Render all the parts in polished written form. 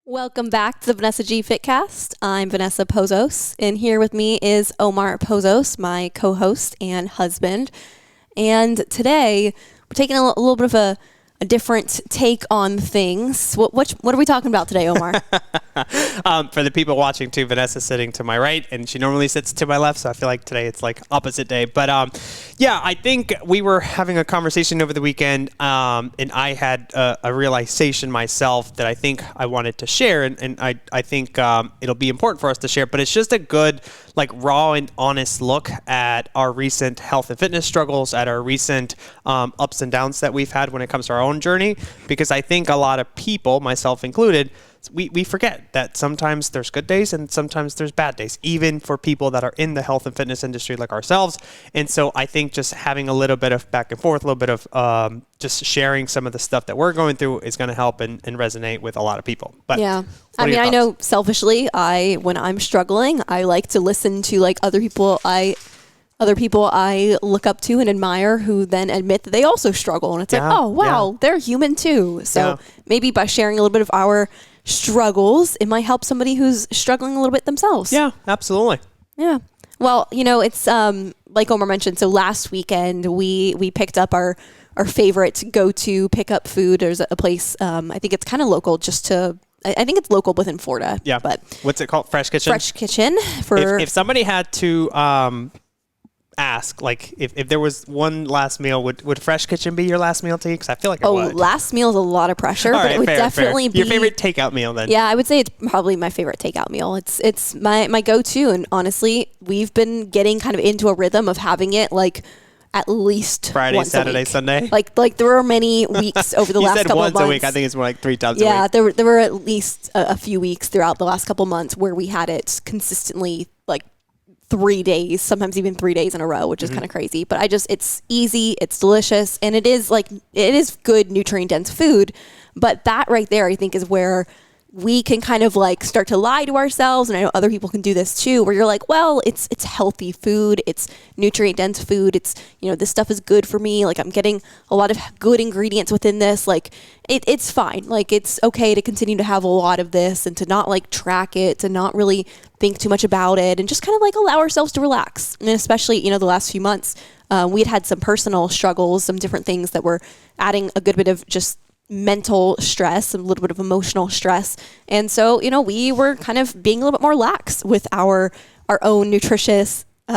Welcome back to the Vanessa G Fitcast. I'm Vanessa Pozos, and here with me is Omar Pozos, my co-host and husband. And today, we're taking a little bit of a different take on things. What are we talking about today, Omar? For the people watching too, Vanessa's sitting to my right, and she normally sits to my left, so I feel like today it's like opposite day. But yeah, I think we were having a conversation over the weekend, and I had a realization myself that I think I wanted to share, and I think it'll be important for us to share. But it's just a good, like, raw and honest look at our recent health and fitness struggles, at our recent ups and downs that we've had when it comes to our own journey, because I think a lot of people, myself included, we forget that sometimes there's good days and sometimes there's bad days, even for people that are in the health and fitness industry like ourselves. And so I think just having a little bit of back and forth, a little bit of just sharing some of the stuff that we're going through is going to help and resonate with a lot I know selfishly, when I'm struggling, I like to listen to like other people I look up to and admire who then admit that they also struggle. And it's like, oh, wow, they're human too. So maybe by sharing a little bit of our struggles, it might help somebody who's struggling a little bit themselves. Yeah, absolutely. Yeah. Well, it's like Omar mentioned. So last weekend we picked up our favorite go-to pickup food. There's a place, I think it's kind of local I think it's local within Florida. Yeah. But what's it called? Fresh Kitchen? Fresh Kitchen. If somebody had to ask, like, if there was one last meal, would Fresh Kitchen be your last meal to you? Because I feel like it would. Last meal is a lot of pressure, but it would definitely be your favorite takeout meal then. Yeah, I would say it's probably my favorite takeout meal. It's my go-to, and honestly, we've been getting kind of into a rhythm of having it like at least Friday, once Saturday, a week. Saturday. Like there were many weeks over the last couple of months. You said once a week. I think it's more like 3 times a week. Yeah, there were at least a few weeks throughout the last couple of months where we had it consistently, like 3 days, sometimes even 3 days in a row, which is kind of crazy. But it's easy, it's delicious, and it is good nutrient dense food. But that right there, I think, is where we can kind of like start to lie to ourselves. And I know other people can do this too, where you're like, well, it's healthy food, it's nutrient dense food, it's, this stuff is good for me. Like, I'm getting a lot of good ingredients within this. Like it's fine. Like, it's okay to continue to have a lot of this and to not like track it, to not really think too much about it, and just kind of like allow ourselves to relax. And especially, the last few months, we had some personal struggles, some different things that were adding a good bit of just mental stress, a little bit of emotional stress. And so, we were kind of being a little bit more lax with our own nutritious, we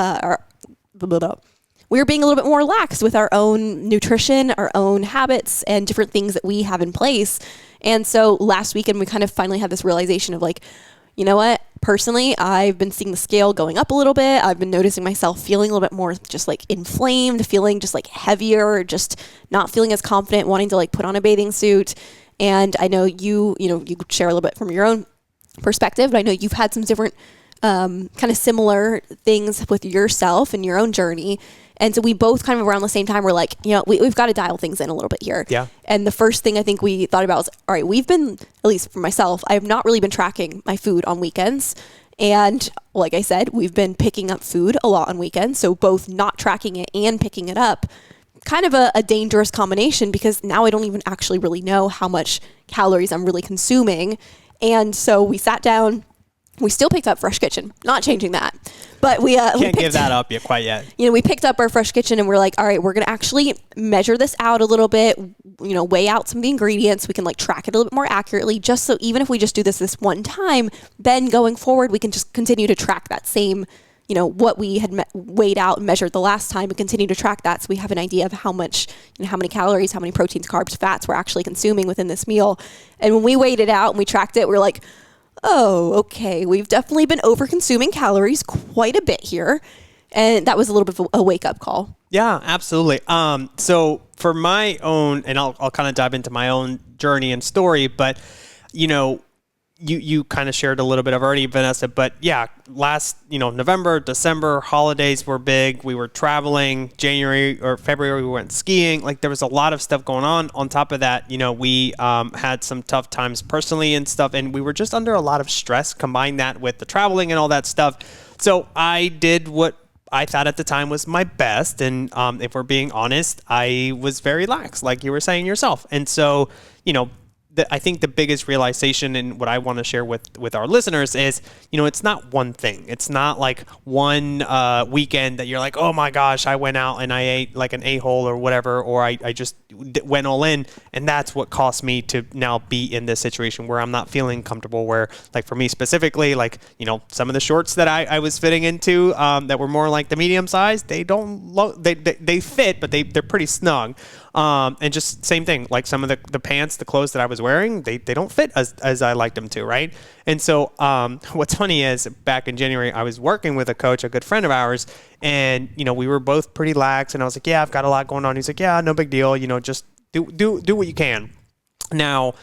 were being a little bit more lax with our own nutrition, our own habits, and different things that we have in place. And so last weekend, we kind of finally had this realization of like, you know what? Personally, I've been seeing the scale going up a little bit. I've been noticing myself feeling a little bit more just like inflamed, feeling just like heavier, just not feeling as confident, wanting to like put on a bathing suit. And I know you share a little bit from your own perspective, but I know you've had some different kind of similar things with yourself and your own journey. And so we both kind of around the same time were like, we've got to dial things in a little bit here. Yeah. And the first thing I think we thought about was, all right, we've been, at least for myself, I have not really been tracking my food on weekends. And like I said, we've been picking up food a lot on weekends. So both not tracking it and picking it up, kind of a dangerous combination, because now I don't even actually really know how much calories I'm really consuming. And so we sat down. We still picked up Fresh Kitchen, not changing that, but we can't give that up yet quite yet. We picked up our Fresh Kitchen and we're like, all right, we're going to actually measure this out a little bit, weigh out some of the ingredients. We can like track it a little bit more accurately, just so even if we just do this one time, then going forward, we can just continue to track that same, what we had weighed out and measured the last time, and continue to track that. So we have an idea of how much, how many calories, how many proteins, carbs, fats we're actually consuming within this meal. And when we weighed it out and we tracked it, we're like, oh, okay, we've definitely been over-consuming calories quite a bit here. And that was a little bit of a wake-up call. Yeah, absolutely. So for my own, and I'll kind of dive into my own journey and story, but, you kind of shared a little bit of already, Vanessa, but yeah, last, November, December, holidays were big. We were traveling. January or February, we went skiing. Like, there was a lot of stuff going on. On top of that, we had some tough times personally and stuff, and we were just under a lot of stress. Combine that with the traveling and all that stuff. So I did what I thought at the time was my best. And if we're being honest, I was very lax, like you were saying yourself. And so, I think the biggest realization and what I want to share with our listeners is, it's not one thing. It's not like one weekend that you're like, oh my gosh, I went out and I ate like an a-hole or whatever, or I just went all in, and that's what caused me to now be in this situation where I'm not feeling comfortable, where like for me specifically, like, some of the shorts that I was fitting into that were more like the medium size, they fit, but they're pretty snug. And just same thing, like some of the pants, the clothes that I was wearing, they don't fit as I liked them to, right? And so what's funny is back in January, I was working with a coach, a good friend of ours, and, we were both pretty lax, and I was like, yeah, I've got a lot going on. He's like, yeah, no big deal. Just do what you can. Now,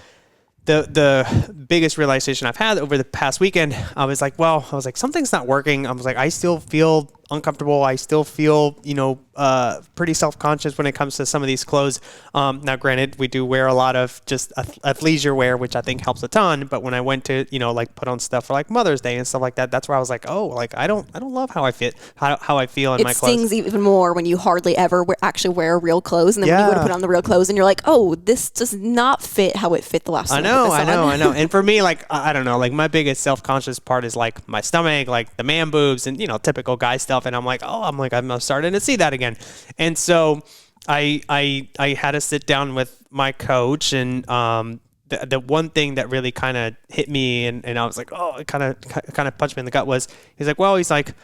the biggest realization I've had over the past weekend, I was like, something's not working. I was like, I still feel uncomfortable. I still feel, pretty self-conscious when it comes to some of these clothes. Now, granted, we do wear a lot of just athleisure wear, which I think helps a ton. But when I went to, like put on stuff for like Mother's Day and stuff like that, that's where I was like, oh, like I don't love how I how I feel in my clothes. It stings even more when you hardly ever actually wear real clothes, and then when you go to put on the real clothes, and you're like, oh, this does not fit how it fit the last time. I know. And for me, like I don't know, like my biggest self-conscious part is like my stomach, like the man boobs, and typical guy stuff. And I'm starting to see that again. And so I had to sit down with my coach, and the one thing that really kind of hit me, and I was like, oh, it kind of punched me in the gut, was he's like,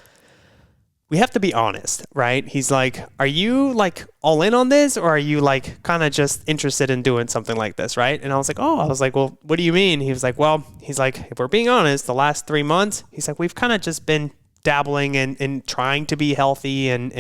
we have to be honest, right? He's like, are you like all in on this, or are you like kind of just interested in doing something like this, right? And I was like, well, what do you mean? He was like, if we're being honest, the last 3 months, he's like, we've kind of just been dabbling in trying to be healthy, and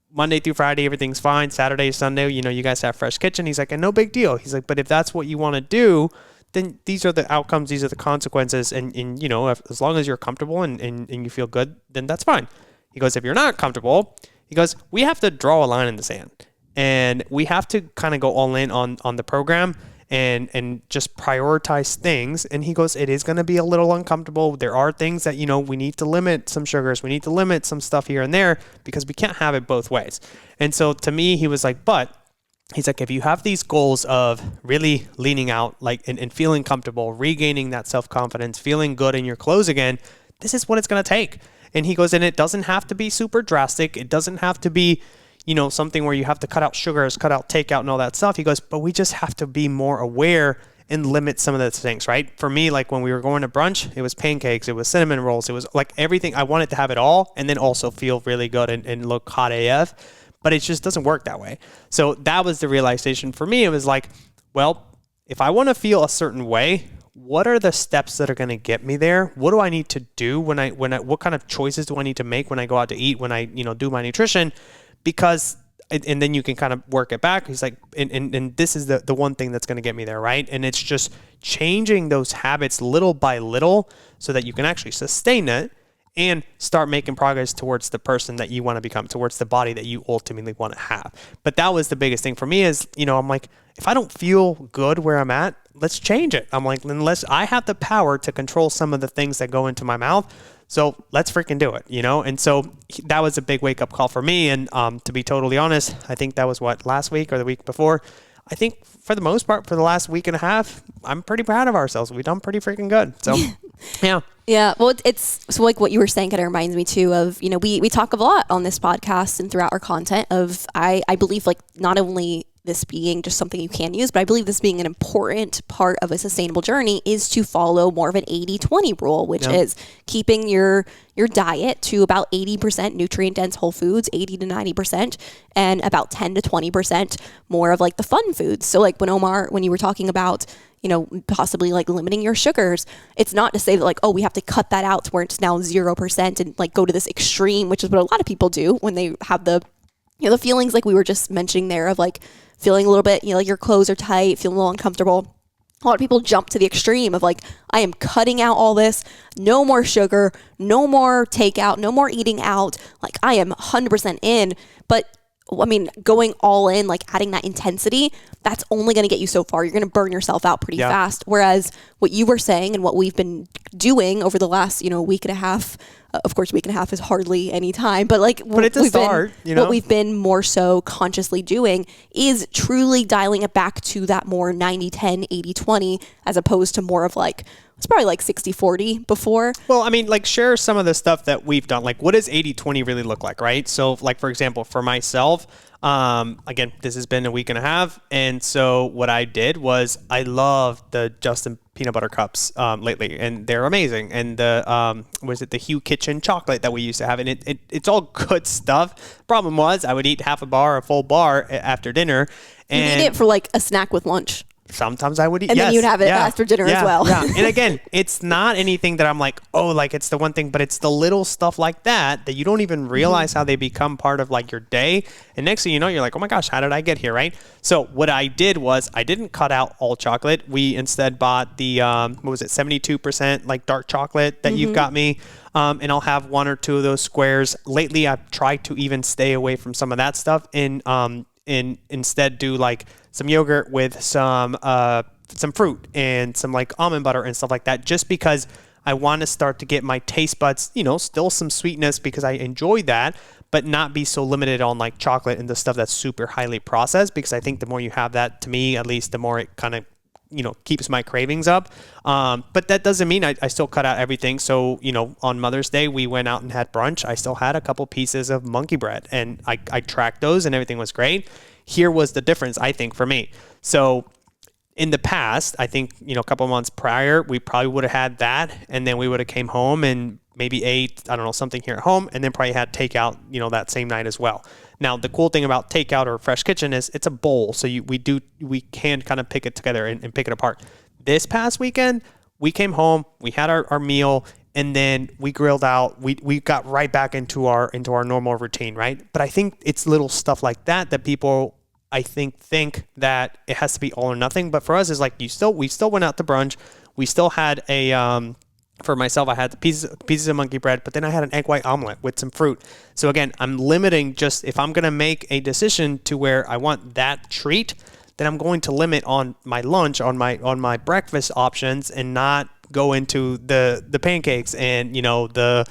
Monday through Friday, everything's fine. Saturday, Sunday, you guys have fresh kitchen. He's like, and no big deal. He's like, but if that's what you want to do, then these are the outcomes, these are the consequences. And as long as you're comfortable and you feel good, then that's fine. He goes, if you're not comfortable, he goes, we have to draw a line in the sand, and we have to kind of go all in on the program and just prioritize things. And he goes, it is going to be a little uncomfortable. There are things that, we need to limit some sugars. We need to limit some stuff here and there, because we can't have it both ways. And so to me, he was like, but he's like, if you have these goals of really leaning out, like, and feeling comfortable, regaining that self-confidence, feeling good in your clothes again, this is what it's going to take. And he goes, and it doesn't have to be super drastic. It doesn't have to be, something where you have to cut out sugars, cut out takeout and all that stuff. He goes, but we just have to be more aware and limit some of those things, right? For me, like when we were going to brunch, it was pancakes, it was cinnamon rolls, it was like everything. I wanted to have it all and then also feel really good and look hot AF, but it just doesn't work that way. So that was the realization for me. It was like, well, if I want to feel a certain way, what are the steps that are going to get me there? What do I need to do what kind of choices do I need to make when I go out to eat, when I, do my nutrition? Because, and then you can kind of work it back. He's like, and this is the one thing that's going to get me there, right? And it's just changing those habits little by little so that you can actually sustain it and start making progress towards the person that you want to become, towards the body that you ultimately want to have. But that was the biggest thing for me is, I'm like, if I don't feel good where I'm at, let's change it. I'm like, unless I have the power to control some of the things that go into my mouth, so let's freaking do it, And so that was a big wake up call for me. And to be totally honest, I think that was last week or the week before. I think for the most part, for the last week and a half, I'm pretty proud of ourselves. We've done pretty freaking good. So, yeah. Yeah. Well, it's so like what you were saying kind of reminds me too of, we talk a lot on this podcast and throughout our content of, I believe like not only this being just something you can use, but I believe this being an important part of a sustainable journey is to follow more of an 80-20 rule, which is keeping your diet to about 80% nutrient dense whole foods, 80 to 90%, and about 10 to 20% more of like the fun foods. So like when you were talking about, possibly like limiting your sugars, it's not to say that like, oh, we have to cut that out to where it's now 0% and like go to this extreme, which is what a lot of people do when they have the feelings like we were just mentioning there of like feeling a little bit, like your clothes are tight, feeling a little uncomfortable. A lot of people jump to the extreme of like, I am cutting out all this, no more sugar, no more takeout, no more eating out. Like I am 100% in. But I mean, going all in, like adding that intensity, that's only going to get you so far. You're going to burn yourself out pretty fast. Whereas what you were saying and what we've been doing over the last, week and a half, of course, week and a half is hardly any time, but like, but it's a start, what we've been more so consciously doing is truly dialing it back to that more 90-10, 80-20, as opposed to more of like, it's probably like 60-40 before. Well, I mean, like share some of the stuff that we've done. Like what does 80-20 really look like, right? So like, for example, for myself, again, this has been a week and a half. And so what I did was I love the Justin peanut butter cups lately, and they're amazing. And the, was it the Hue Kitchen chocolate that we used to have? And it's all good stuff. Problem was I would eat half a full bar after dinner. And you need it for like a snack with lunch. Sometimes I would eat, and then you'd have it after dinner as well. Yeah. And again, it's not anything that I'm like, oh, like it's the one thing, but it's the little stuff like that you don't even realize how they become part of like your day. And next thing you know, you're like, oh my gosh, how did I get here, right? So what I did was I didn't cut out all chocolate. We instead bought the, 72% like dark chocolate that you've got me. And I'll have one or two of those squares. Lately, I've tried to even stay away from some of that stuff and instead do like some yogurt with some fruit and some like almond butter and stuff like that, just because I want to start to get my taste buds, still some sweetness because I enjoy that, but not be so limited on like chocolate and the stuff that's super highly processed, because I think the more you have that, to me at least, the more it kind of keeps my cravings up. But that doesn't mean I still cut out everything. So, on Mother's Day, we went out and had brunch. I still had a couple pieces of monkey bread, and I tracked those and everything was great. Here was the difference, I think, for me. So in the past, I think, a couple of months prior, we probably would have had that, and then we would have came home and maybe ate, I don't know, something here at home, and then probably had takeout, that same night as well. Now, the cool thing about takeout or fresh kitchen is it's a bowl. So we can kind of pick it together and pick it apart. This past weekend, we came home, we had our meal, and then we grilled out. We got right back into our normal routine, right? But I think it's little stuff like that people, I think that it has to be all or nothing. But for us, it's like we still went out to brunch. We still had for myself, I had the pieces of monkey bread, but then I had an egg white omelet with some fruit. So again, I'm limiting, just if I'm going to make a decision to where I want that treat, then I'm going to limit on my lunch, on my breakfast options, and not go into the pancakes and, the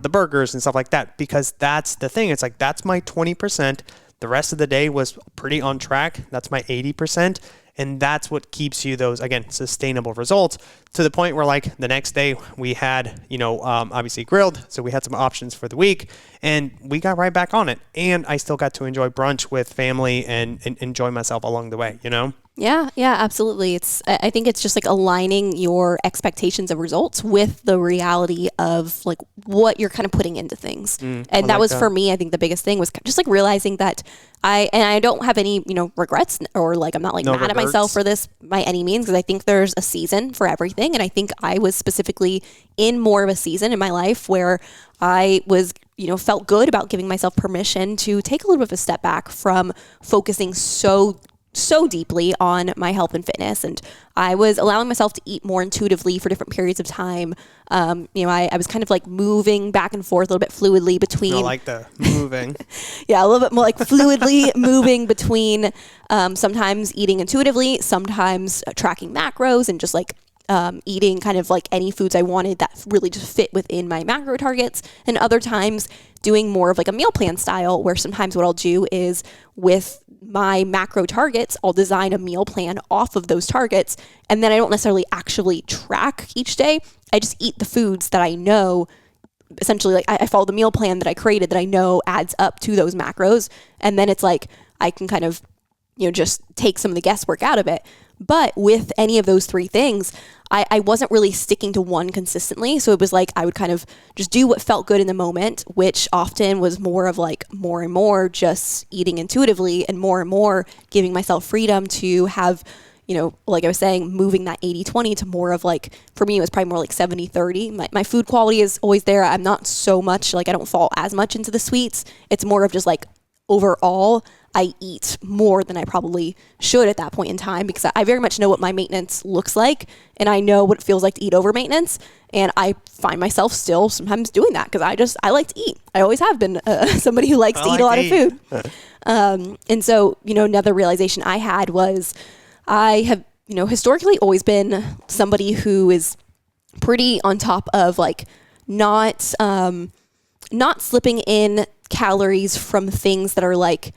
burgers and stuff like that, because that's the thing. It's like, that's my 20%. The rest of the day was pretty on track. That's my 80%. And that's what keeps you those, again, sustainable results, to the point where like the next day we had, obviously grilled. So we had some options for the week, and we got right back on it. And I still got to enjoy brunch with family and enjoy myself along the way, Yeah, absolutely. I think it's just like aligning your expectations of results with the reality of like what you're kind of putting into things. And that was for me, I think the biggest thing was just like realizing that I don't have any, regrets, or like I'm not like mad at myself for this by any means, because I think there's a season for everything. And I think I was specifically in more of a season in my life where I was, felt good about giving myself permission to take a little bit of a step back from focusing so deeply on my health and fitness. And I was allowing myself to eat more intuitively for different periods of time. I was kind of like moving back and forth a little bit fluidly between. I like the moving. Yeah, a little bit more like fluidly moving between sometimes eating intuitively, sometimes tracking macros, and just like eating kind of like any foods I wanted that really just fit within my macro targets. And other times doing more of like a meal plan style, where sometimes what I'll do is with my macro targets, I'll design a meal plan off of those targets. And then I don't necessarily actually track each day. I just eat the foods that I know, essentially like I follow the meal plan that I created that I know adds up to those macros. And then it's like, I can kind of, just take some of the guesswork out of it. But with any of those three things, I wasn't really sticking to one consistently. So it was like I would kind of just do what felt good in the moment, which often was more of like more and more just eating intuitively, and more giving myself freedom to have, like I was saying, moving that 80-20 to more of like, for me, it was probably more like 70-30. My food quality is always there. I'm not so much, like I don't fall as much into the sweets. It's more of just like overall, I eat more than I probably should at that point in time, because I very much know what my maintenance looks like, and I know what it feels like to eat over maintenance. And I find myself still sometimes doing that because I like to eat. I always have been somebody who likes to eat a lot of food. And so, another realization I had was I have, historically always been somebody who is pretty on top of like not slipping in calories from things that are like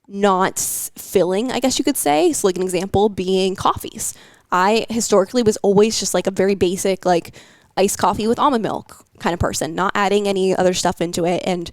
not filling, I guess you could say. So like an example being coffees. I historically was always just like a very basic, like iced coffee with almond milk kind of person, not adding any other stuff into it. And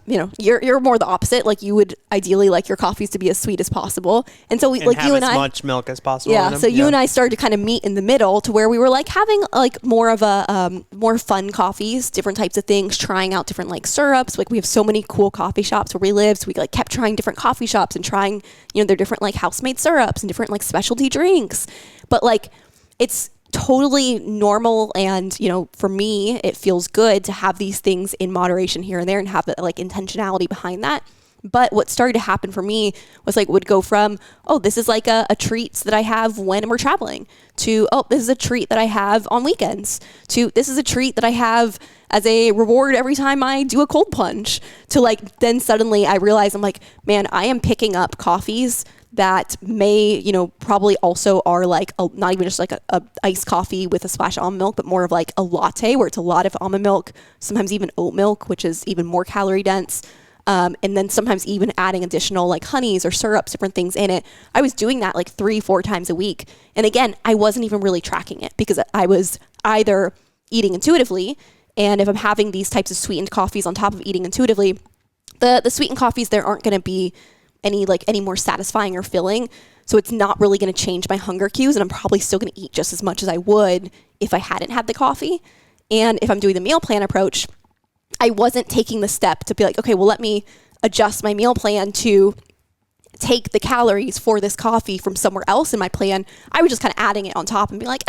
you're more the opposite. Like you would ideally like your coffees to be as sweet as possible. And so you and I, as much milk as possible. Yeah. So you and I started to kind of meet in the middle to where we were like having like more of a, more fun coffees, different types of things, trying out different like syrups. Like we have so many cool coffee shops where we live. So we like kept trying different coffee shops and trying, their different like house-made syrups and different like specialty drinks. But like, it's totally normal, and for me it feels good to have these things in moderation here and there and have like intentionality behind that. But what started to happen for me was like would go from, oh, this is like a treat that I have when we're traveling, to, oh, this is a treat that I have on weekends, to this is a treat that I have as a reward every time I do a cold plunge, to like then suddenly I realize I'm like, man, I am picking up coffees that may, probably also are like not even just like a iced coffee with a splash of almond milk, but more of like a latte where it's a lot of almond milk, sometimes even oat milk, which is even more calorie dense. And then sometimes even adding additional like honeys or syrups, different things in it. I was doing that like 3-4 times a week. And again, I wasn't even really tracking it because I was either eating intuitively, and if I'm having these types of sweetened coffees on top of eating intuitively, the sweetened coffees there aren't going to be any more satisfying or filling. So it's not really going to change my hunger cues, and I'm probably still going to eat just as much as I would if I hadn't had the coffee. And if I'm doing the meal plan approach, I wasn't taking the step to be like, okay, well, let me adjust my meal plan to take the calories for this coffee from somewhere else in my plan. I was just kind of adding it on top and being like,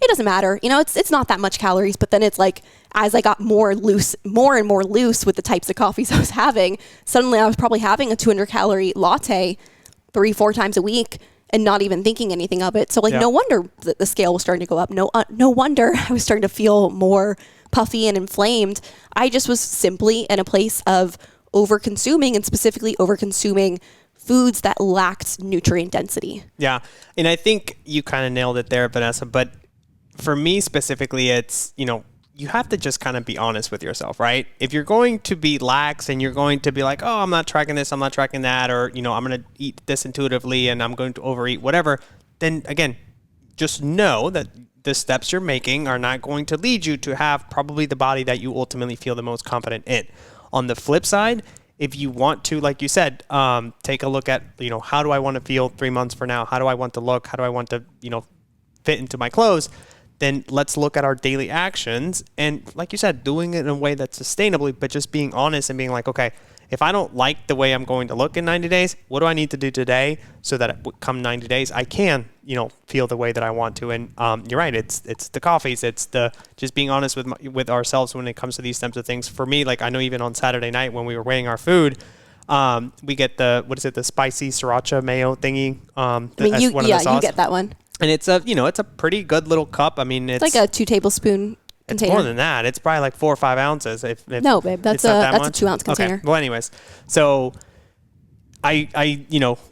it doesn't matter. It's not that much calories. But then it's like, as I got more and more loose with the types of coffees I was having, suddenly I was probably having a 200-calorie latte 3-4 times a week and not even thinking anything of it. So like, no wonder the scale was starting to go up. No wonder I was starting to feel more puffy and inflamed. I just was simply in a place of over-consuming, and specifically over-consuming foods that lacked nutrient density. Yeah. And I think you kind of nailed it there, Vanessa. But for me specifically, it's, you have to just kind of be honest with yourself, right? If you're going to be lax and you're going to be like, oh, I'm not tracking this, I'm not tracking that, or, I'm going to eat this intuitively and I'm going to overeat, whatever, then again, just know that the steps you're making are not going to lead you to have probably the body that you ultimately feel the most confident in. On the flip side, if you want to, like you said, take a look at, how do I want to feel 3 months from now? How do I want to look? How do I want to, fit into my clothes? Then let's look at our daily actions. And like you said, doing it in a way that's sustainably, but just being honest and being like, okay, if I don't like the way I'm going to look in 90 days, what do I need to do today so that come 90 days, I can, feel the way that I want to? And you're right. It's the coffees. It's the just being honest with ourselves when it comes to these types of things. For me, like I know even on Saturday night when we were weighing our food, we get the spicy sriracha mayo thingy. You get that one. And it's a pretty good little cup. I mean, it's like a 2 tablespoon container. It's more than that. It's probably like 4 or 5 ounces. No, babe, that's a 2-ounce container. Okay. Well, anyways, so I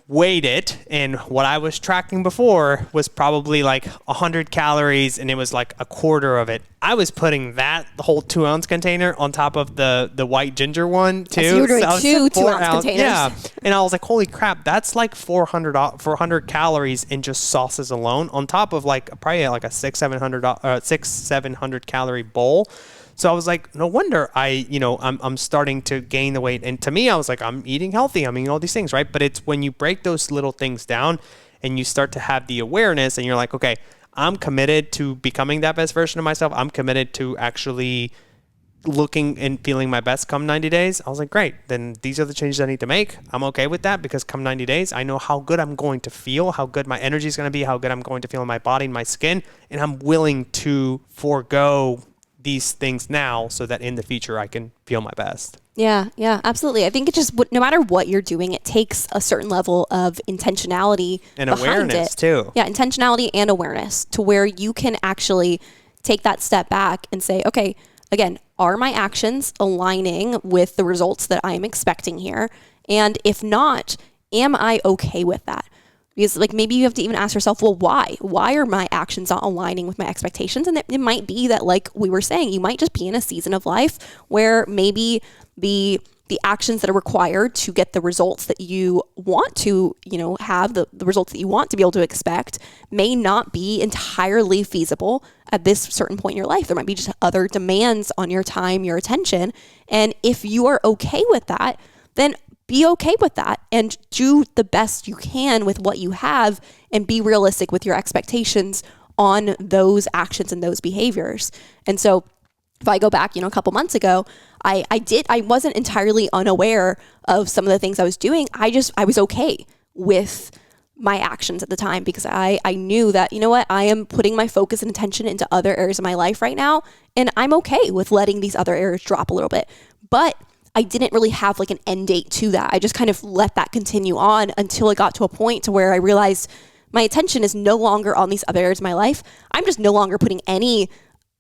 weighed it, and what I was tracking before was probably like 100 calories, and it was like a quarter of it. I was putting the whole 2-ounce container on top of the white ginger one too. So you were doing two 2-ounce containers. Yeah, and I was like, holy crap, that's like 400 calories in just sauces alone, on top of like probably like a 600-700 calorie bowl. So I was like, no wonder I'm starting to gain the weight. And to me, I was like, I'm eating healthy. I'm eating all these things, right? But it's when you break those little things down and you start to have the awareness and you're like, okay, I'm committed to becoming that best version of myself. I'm committed to actually looking and feeling my best come 90 days. I was like, great. Then these are the changes I need to make. I'm okay with that because come 90 days, I know how good I'm going to feel, how good my energy is going to be, how good I'm going to feel in my body and my skin. And I'm willing to forego these things now so that in the future I can feel my best. Yeah, absolutely. I think it just, no matter what you're doing, it takes a certain level of intentionality and behind awareness it. too. Yeah, intentionality and awareness to where you can actually take that step back and say, okay, again, are my actions aligning with the results that I'm expecting here? And if not, am I okay with that? Because like maybe you have to even ask yourself, well, why? Why are my actions not aligning with my expectations? And it might be that, like we were saying, you might just be in a season of life where maybe the actions that are required to get the results that you want to, have the results that you want to be able to expect may not be entirely feasible at this certain point in your life. There might be just other demands on your time, your attention. And if you are okay with that, then be okay with that and do the best you can with what you have and be realistic with your expectations on those actions and those behaviors. And so if I go back, a couple months ago, I wasn't entirely unaware of some of the things I was doing. I was okay with my actions at the time because I knew that, I am putting my focus and attention into other areas of my life right now. And I'm okay with letting these other areas drop a little bit. But I didn't really have like an end date to that. I just kind of let that continue on until it got to a point to where I realized my attention is no longer on these other areas of my life. I'm just no longer putting any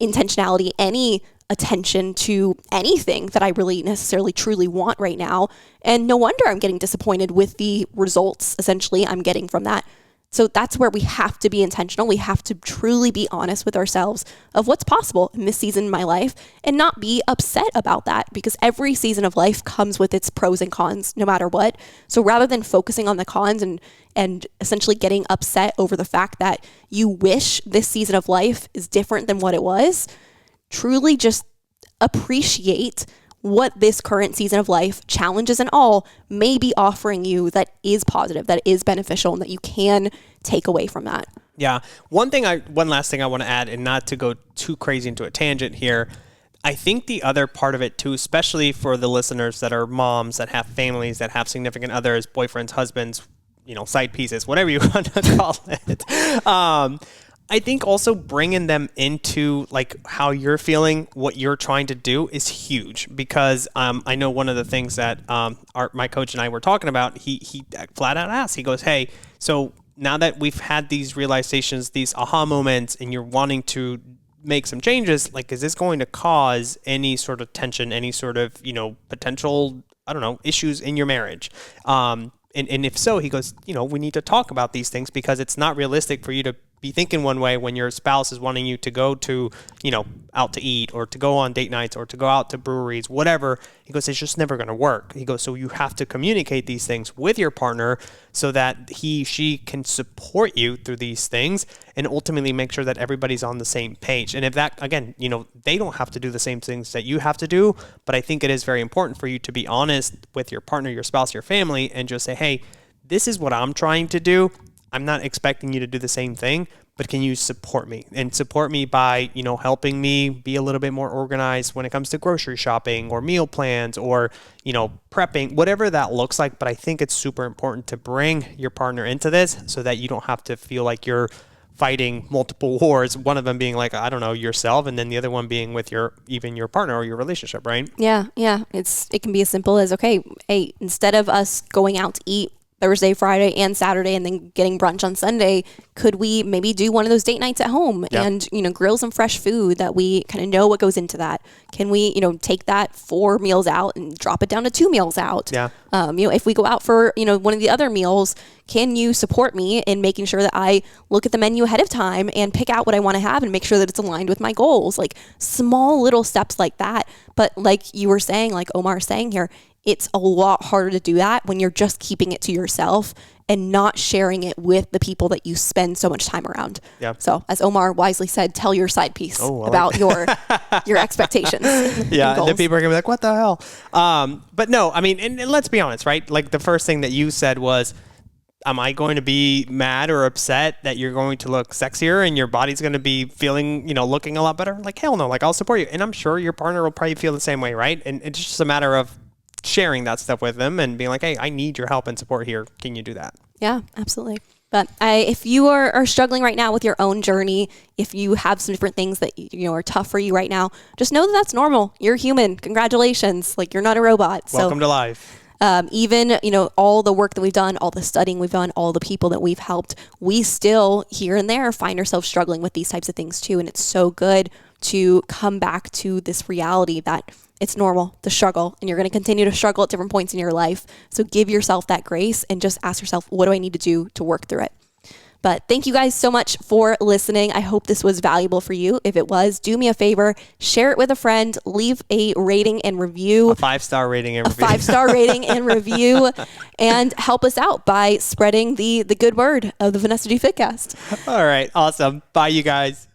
intentionality, any attention to anything that I really necessarily truly want right now. And no wonder I'm getting disappointed with the results essentially I'm getting from that. So that's where we have to be intentional. We have to truly be honest with ourselves of what's possible in this season in my life and not be upset about that, because every season of life comes with its pros and cons no matter what. So rather than focusing on the cons and essentially getting upset over the fact that you wish this season of life is different than what it was, truly just appreciate what this current season of life, challenges and all, may be offering you that is positive, that is beneficial, and that you can take away from that. Yeah. One last thing I want to add, and not to go too crazy into a tangent here, I think the other part of it too, especially for the listeners that are moms, that have families, that have significant others, boyfriends, husbands, side pieces, whatever you want to call it. I think also bringing them into like how you're feeling, what you're trying to do is huge, because I know one of the things that my coach and I were talking about, he flat out asked, he goes, hey, so now that we've had these realizations, these aha moments, and you're wanting to make some changes, like, is this going to cause any sort of tension, any sort of, potential, issues in your marriage? And if so, he goes, we need to talk about these things, because it's not realistic for you to be thinking one way when your spouse is wanting you to go to, out to eat, or to go on date nights, or to go out to breweries, whatever. He goes, it's just never going to work. He goes, so you have to communicate these things with your partner so that she can support you through these things and ultimately make sure that everybody's on the same page. And if that, again, they don't have to do the same things that you have to do, but I think it is very important for you to be honest with your partner, your spouse, your family, and just say, hey, this is what I'm trying to do. I'm not expecting you to do the same thing, but can you support me? And support me by, helping me be a little bit more organized when it comes to grocery shopping or meal plans or, prepping, whatever that looks like. But I think it's super important to bring your partner into this so that you don't have to feel like you're fighting multiple wars, one of them being like, yourself, and then the other one being with your partner or your relationship, right? Yeah. It can be as simple as, okay, hey, instead of us going out to eat Thursday, Friday, and Saturday, and then getting brunch on Sunday, could we maybe do one of those date nights at home and, grill some fresh food that we kind of know what goes into that? Can we, take that 4 meals out and drop it down to 2 meals out? Yeah. If we go out for, one of the other meals, can you support me in making sure that I look at the menu ahead of time and pick out what I want to have and make sure that it's aligned with my goals? Like small little steps like that. But like you were saying, like Omar's saying here, it's a lot harder to do that when you're just keeping it to yourself and not sharing it with the people that you spend so much time around. Yeah. So as Omar wisely said, tell your side piece about your expectations. Yeah. And then people are going to be like, what the hell? But no, and let's be honest, right? Like the first thing that you said was, am I going to be mad or upset that you're going to look sexier and your body's going to be feeling, looking a lot better? Like, hell no, like I'll support you. And I'm sure your partner will probably feel the same way, right? And it's just a matter of sharing that stuff with them and being like, hey, I need your help and support here. Can you do that? Yeah, absolutely. But if you are struggling right now with your own journey, if you have some different things that are tough for you right now, just know that that's normal. You're human. Congratulations. Like, you're not a robot. Welcome to life. Even, all the work that we've done, all the studying we've done, all the people that we've helped, we still here and there find ourselves struggling with these types of things too. And it's so good to come back to this reality that it's normal to struggle, and you're going to continue to struggle at different points in your life. So give yourself that grace and just ask yourself, what do I need to do to work through it? But thank you guys so much for listening. I hope this was valuable for you. If it was, do me a favor, share it with a friend, leave a rating and review. A 5-star rating and review. A 5-star rating and review, and help us out by spreading the good word of the Vanessa G Fitcast. All right. Awesome. Bye, you guys.